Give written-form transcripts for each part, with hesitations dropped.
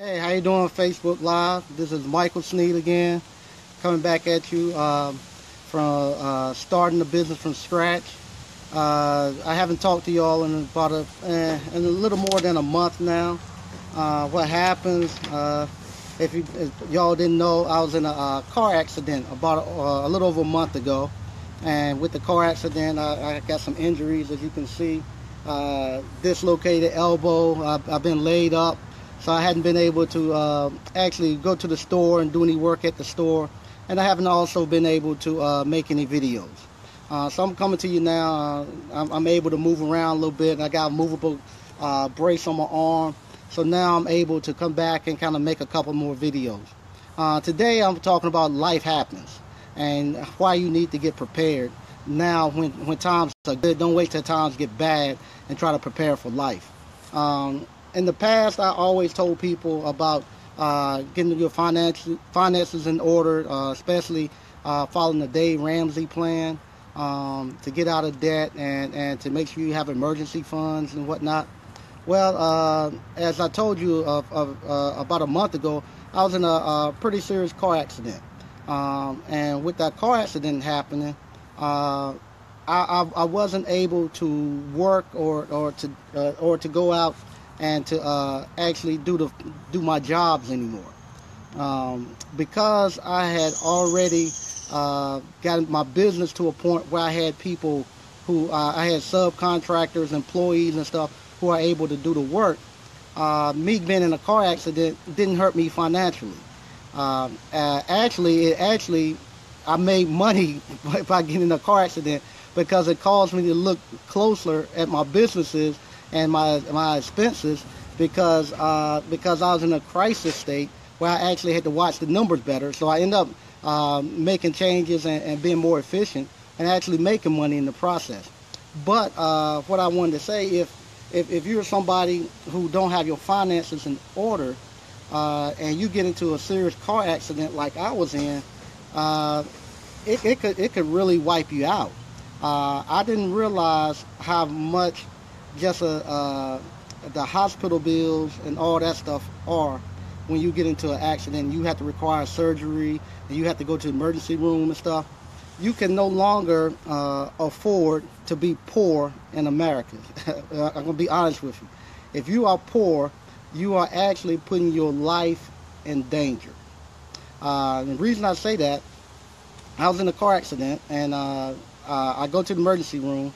Hey, how you doing, Facebook Live? This is Michael Sneed again, coming back at you from starting the business from scratch. I haven't talked to y'all in about in a little more than a month now. What happens? If y'all didn't know, I was in a car accident about a little over a month ago, and with the car accident, I got some injuries, as you can see. Dislocated elbow. I've been laid up. So I hadn't been able to actually go to the store and do any work at the store. And I haven't also been able to make any videos. So I'm coming to you now. I'm able to move around a little bit. I got a movable brace on my arm. So now I'm able to come back and kind of make a couple more videos. Today I'm talking about life happens and why you need to get prepared now when times are good. Don't wait till times get bad and try to prepare for life. In the past, I always told people about getting your finances in order, especially following the Dave Ramsey plan to get out of debt and to make sure you have emergency funds and whatnot. Well, as I told you about a month ago, I was in a pretty serious car accident. And with that car accident happening, I wasn't able to work or to go out and to actually do my jobs anymore, because I had already got my business to a point where I had people who I had subcontractors, employees, and stuff who are able to do the work. Me being in a car accident didn't hurt me financially. Actually, I made money by getting in a car accident because it caused me to look closer at my businesses and my expenses because I was in a crisis state where I actually had to watch the numbers better. So I ended up making changes and being more efficient and actually making money in the process. But what I wanted to say, if you're somebody who don't have your finances in order and you get into a serious car accident like I was in, it could really wipe you out. I didn't realize how much just the hospital bills and all that stuff are when you get into an accident. You have to require surgery and you have to go to the emergency room and stuff. You can no longer afford to be poor in America. I'm going to be honest with you. If you are poor, you are actually putting your life in danger. The reason I say that, I was in a car accident and I go to the emergency room.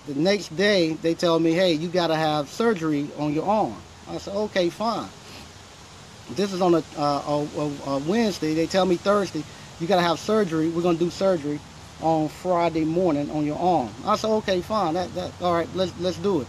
The next day, they tell me, hey, you got to have surgery on your arm. I said, okay, fine. This is on a Wednesday. They tell me Thursday, you got to have surgery. We're going to do surgery on Friday morning on your arm. I said, okay, fine. All right, let's do it.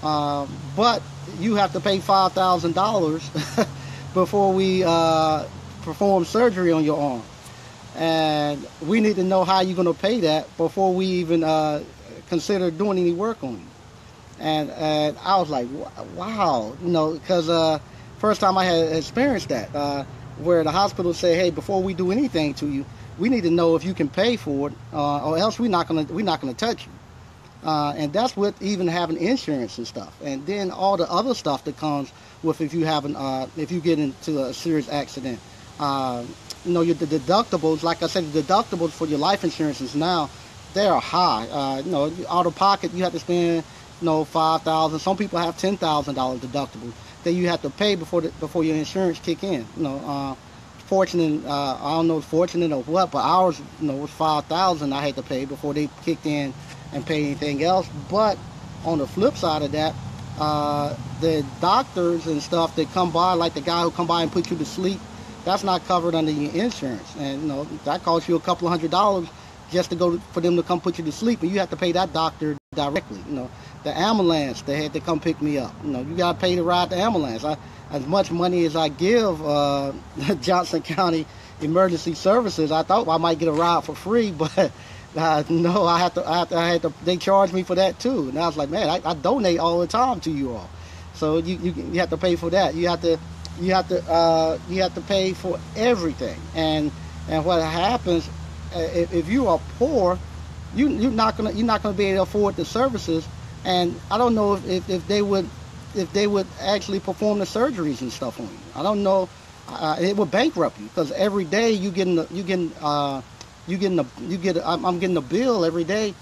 But you have to pay $5,000 before we perform surgery on your arm. And we need to know how you're going to pay that before we even consider doing any work on you. And I was like, wow, because first time I had experienced that, where the hospital say, hey, before we do anything to you, we need to know if you can pay for it, or else we're not gonna touch you. And that's with even having insurance and stuff, and then all the other stuff that comes with if you get into a serious accident. The deductibles, like I said, the deductibles for your life insurances now, they are high. Out of pocket, you have to spend, $5,000. Some people have $10,000 deductible that you have to pay before your insurance kick in. Fortunate, I don't know if fortunate or what, but ours, was $5,000 I had to pay before they kicked in and pay anything else. But on the flip side of that, the doctors and stuff that come by, like the guy who come by and put you to sleep, that's not covered under your insurance, and that costs you a couple of $100 just to go for them to come put you to sleep, and you have to pay that doctor directly. The ambulance, they had to come pick me up. You got to pay to ride the ambulance. As much money as I give Johnson County Emergency Services, I thought I might get a ride for free, but no, I had to. They charged me for that too, and I was like, man, I donate all the time to you all, so you have to pay for that. You have to pay for everything, and what happens if you are poor, you're not gonna be able to afford the services. And I don't know if they would if they would actually perform the surgeries and stuff on you. I don't know. It would bankrupt you because every day I'm getting a bill every day,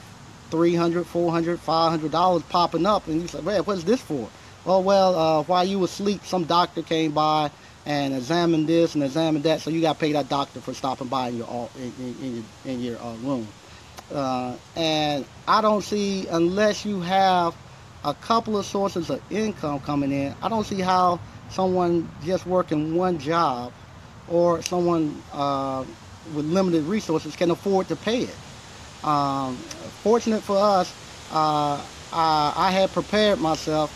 $300, $400, $500 popping up, and you say, "Man, what's this for?" While you were asleep, some doctor came by and examined this and examined that, so you got to pay that doctor for stopping by in your room. And I don't see, unless you have a couple of sources of income coming in, I don't see how someone just working one job or someone with limited resources can afford to pay it. Fortunate for us, I had prepared myself,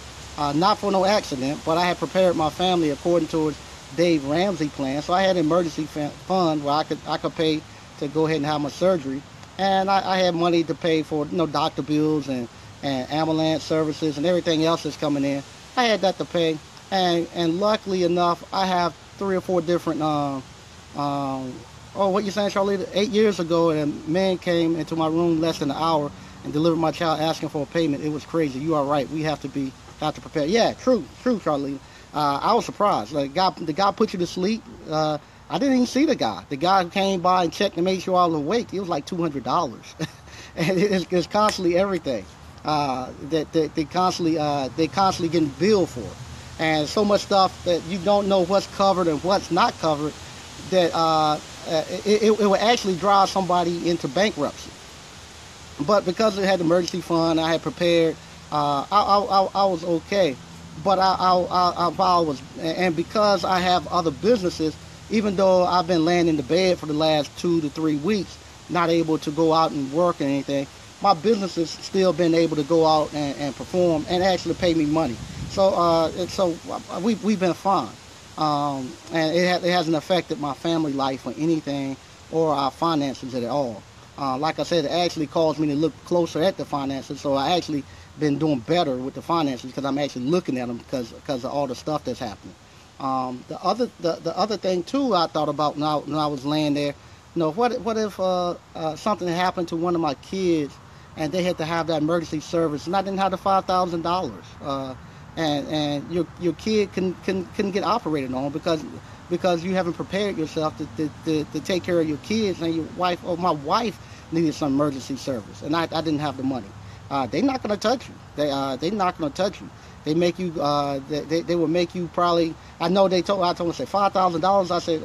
not for no accident, but I had prepared my family according to Dave Ramsey plan. So I had an emergency fund where I could pay to go ahead and have my surgery, and I had money to pay for doctor bills and ambulance services and everything else that's coming in. I had that to pay, and luckily enough, I have 3 or 4 different. What you saying, Charlie? 8 years ago, a man came into my room less than an hour and delivered my child asking for a payment. It was crazy. You are right. We have to prepare. Yeah, true, Charlie. I was surprised. The guy put you to sleep. I didn't even see the guy. The guy who came by and checked and made sure I was awake. It was like $200, and it's constantly everything that they constantly getting billed for, and so much stuff that you don't know what's covered and what's not covered. That it would actually drive somebody into bankruptcy. But because it had emergency fund, I had prepared. I was okay. But I was, and because I have other businesses, even though I've been laying in the bed for the last 2 to 3 weeks, not able to go out and work or anything, my business has still been able to go out and perform and actually pay me money. So we've been fine. And it hasn't affected my family life or anything, or our finances at all. Like I said, it actually caused me to look closer at the finances, so I actually been doing better with the finances because I'm actually looking at them because of all the stuff that's happening. The other thing too I thought about when I was laying there, what if something happened to one of my kids and they had to have that emergency service and I didn't have the $5,000, and your kid can get operated on because you haven't prepared yourself to take care of your kids, and your wife, or my wife needed some emergency service and I didn't have the money. They're not going to touch you. They're not going to touch you. They make you. They will make you probably. I know I told them, say $5,000. I said,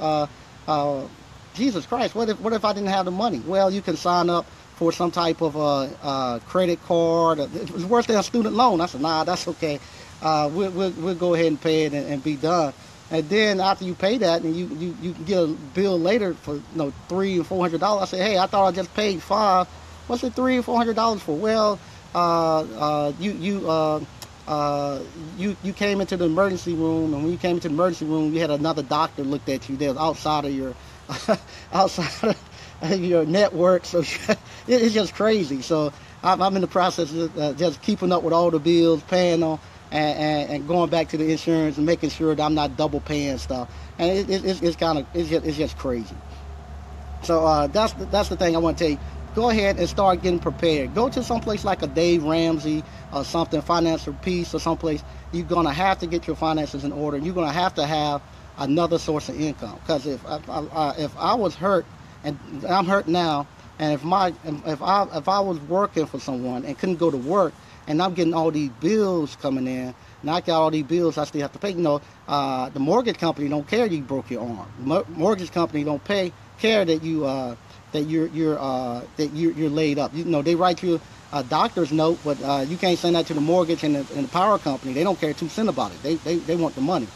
Jesus Christ, what if I didn't have the money? Well, you can sign up for some type of credit card. It was worse than a student loan. I said, nah, that's okay. We'll go ahead and pay it and be done. And then after you pay that, and you can get a bill later for $300 and $400. I said, hey, I thought I just paid $5. What's it $300 or $400 for? Well, you came into the emergency room, and when you came into the emergency room, you had another doctor looked at you. They was outside of your outside of your network, so it's just crazy. So I'm in the process of just keeping up with all the bills, paying them, and going back to the insurance and making sure that I'm not double paying stuff. And it's just crazy. So that's the thing I want to tell you. Go ahead and start getting prepared. Go to someplace like a Dave Ramsey or something, Financial Peace or someplace. You're going to have to get your finances in order. You're going to have another source of income. Because if I was hurt, and I'm hurt now, and if I was working for someone and couldn't go to work, and I'm getting all these bills coming in, and I got all these bills I still have to pay. The mortgage company don't care you broke your arm. Mortgage company don't care that you that you're laid up. They write you a doctor's note, but you can't send that to the mortgage and the power company. They don't care 2 cents about it. They want the money.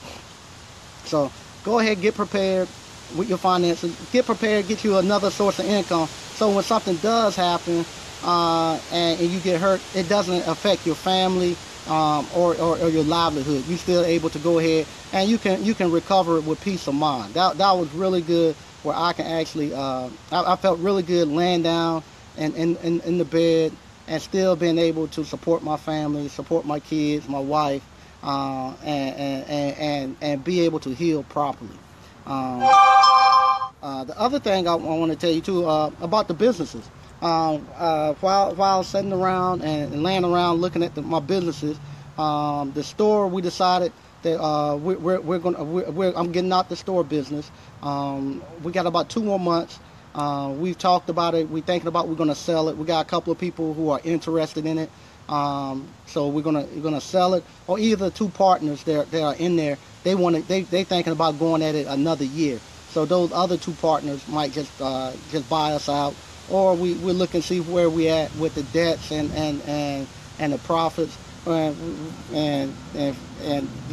So go ahead, get prepared with your finances. Get prepared, get you another source of income. So when something does happen and you get hurt, it doesn't affect your family or your livelihood. You're still able to go ahead and you can recover it with peace of mind. That was really good. Where I can actually, I felt really good laying down in the bed and still being able to support my family, support my kids, my wife, and be able to heal properly. The other thing I want to tell you too about the businesses. While I was sitting around and laying around looking at my businesses, The store, we decided that I'm getting out the store business. We got about 2 more months. We've talked about it. We're thinking about we're going to sell it. We got a couple of people who are interested in it. So we're gonna sell it, or either two partners that are in there. They thinking about going at it another year. So those other two partners might just buy us out, or we're looking to see where we at with the debts and the profits, and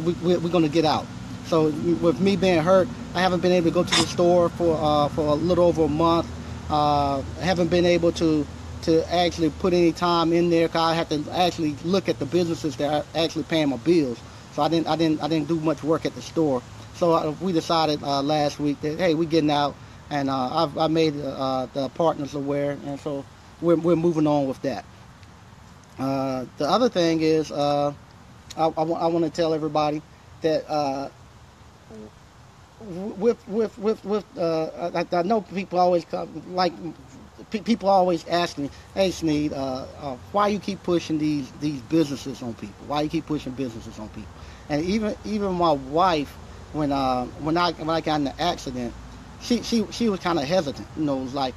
we're gonna get out. So with me being hurt, I haven't been able to go to the store for a little over a month. I haven't been able to actually put any time in there, because I have to actually look at the businesses that are actually paying my bills. So I didn't do much work at the store. So we decided last week that, hey, we're getting out, and I made the partners aware, and so we're moving on with that. The other thing is, I want to tell everybody that I know people always come, people always ask me, hey Sneed, why you keep pushing these businesses on people? Why you keep pushing businesses on people? And even my wife, when I got in the accident, she was kind of hesitant. It was like,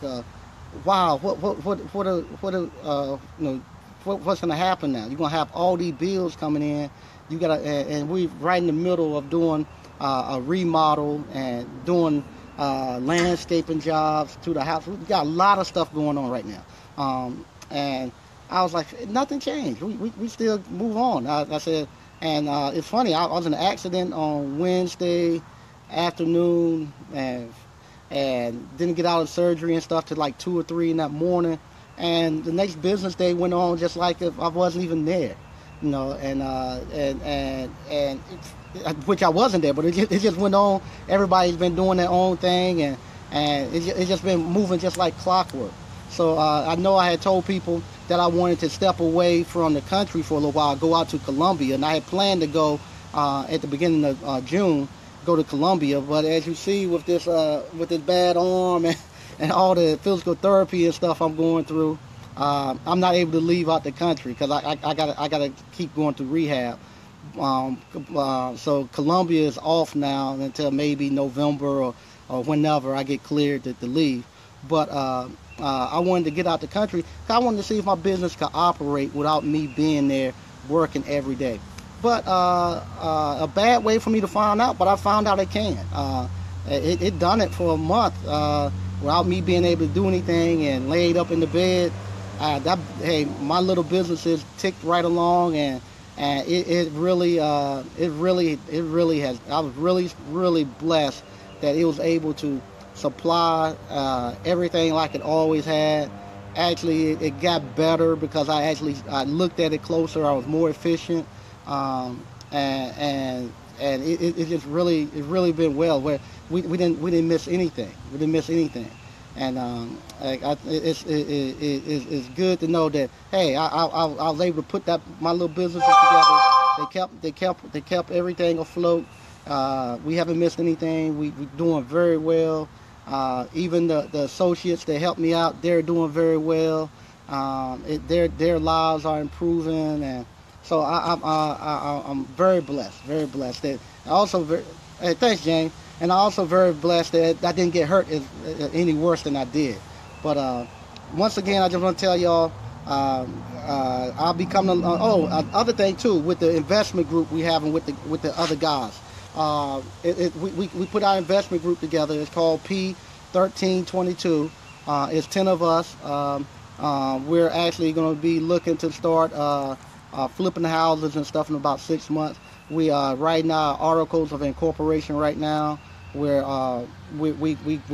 wow, what's gonna happen now? You're gonna have all these bills coming in. You gotta, and we right in the middle of doing a remodel and doing landscaping jobs to the house. We've got a lot of stuff going on right now. And I was like, nothing changed. We still move on. I said, and it's funny, I was in an accident on Wednesday afternoon, and didn't get out of surgery and stuff till like 2 or 3 in that morning. And the next business day went on just like if I wasn't even there, and which I wasn't there, but it just went on. Everybody's been doing their own thing, and it's just been moving just like clockwork. So I know I had told people that I wanted to step away from the country for a little while, go out to Colombia, and I had planned to go at the beginning of June, go to Colombia. But as you see, with this bad arm and all the physical therapy and stuff I'm going through, I'm not able to leave out the country, because I gotta keep going through rehab. So Colombia is off now until maybe November or whenever I get cleared to leave. But I wanted to get out the country, because I wanted to see if my business could operate without me being there working every day. But a bad way for me to find out, but I found out it can. It done it for a month without me being able to do anything, and laid up in the bed. Hey, my little businesses ticked right along, and it really has. I was really blessed that it was able to supply everything like it always had. Actually, it got better because I looked at it closer. I was more efficient, and it just really been well. Where we didn't miss anything. We didn't miss anything. And it's good to know that, hey, I was able to put my little businesses together. They kept everything afloat. We haven't missed anything. We're doing very well. Even the associates that helped me out, they're doing very well. Their lives are improving, and so I'm very blessed. Very blessed. That also hey, thanks, James. And I'm also very blessed that I didn't get hurt any worse than I did. But once again, I just want to tell y'all, I'll be coming. Other thing too, with the investment group we have and with the other guys, we put our investment group together. It's called P1322. It's 10 of us. We're actually going to be looking to start flipping the houses and stuff in about 6 months. We are writing our articles of incorporation right now. We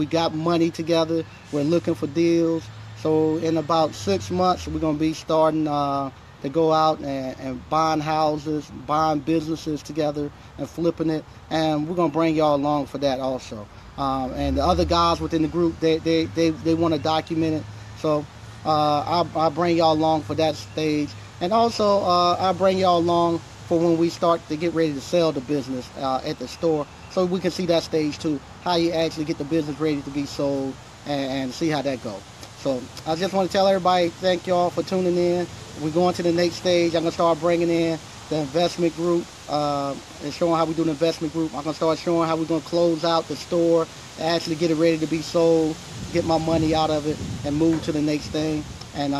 got money together. We're looking for deals. So in about 6 months, we're going to be starting to go out and buying houses, buying businesses together, and flipping it. And we're going to bring y'all along for that also. And the other guys within the group, they want to document it. So I'll bring y'all along for that stage. And also I'll bring y'all along for when we start to get ready to sell the business at the store, so we can see that stage too, how you actually get the business ready to be sold, and see how that goes. So I just want to tell everybody, thank y'all for tuning in. We're going to the next stage. I'm going to start bringing in the investment group, and showing how we do the investment group. I'm going to start showing how we're going to close out the store, actually get it ready to be sold, get my money out of it, and move to the next thing. And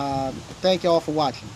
thank y'all for watching.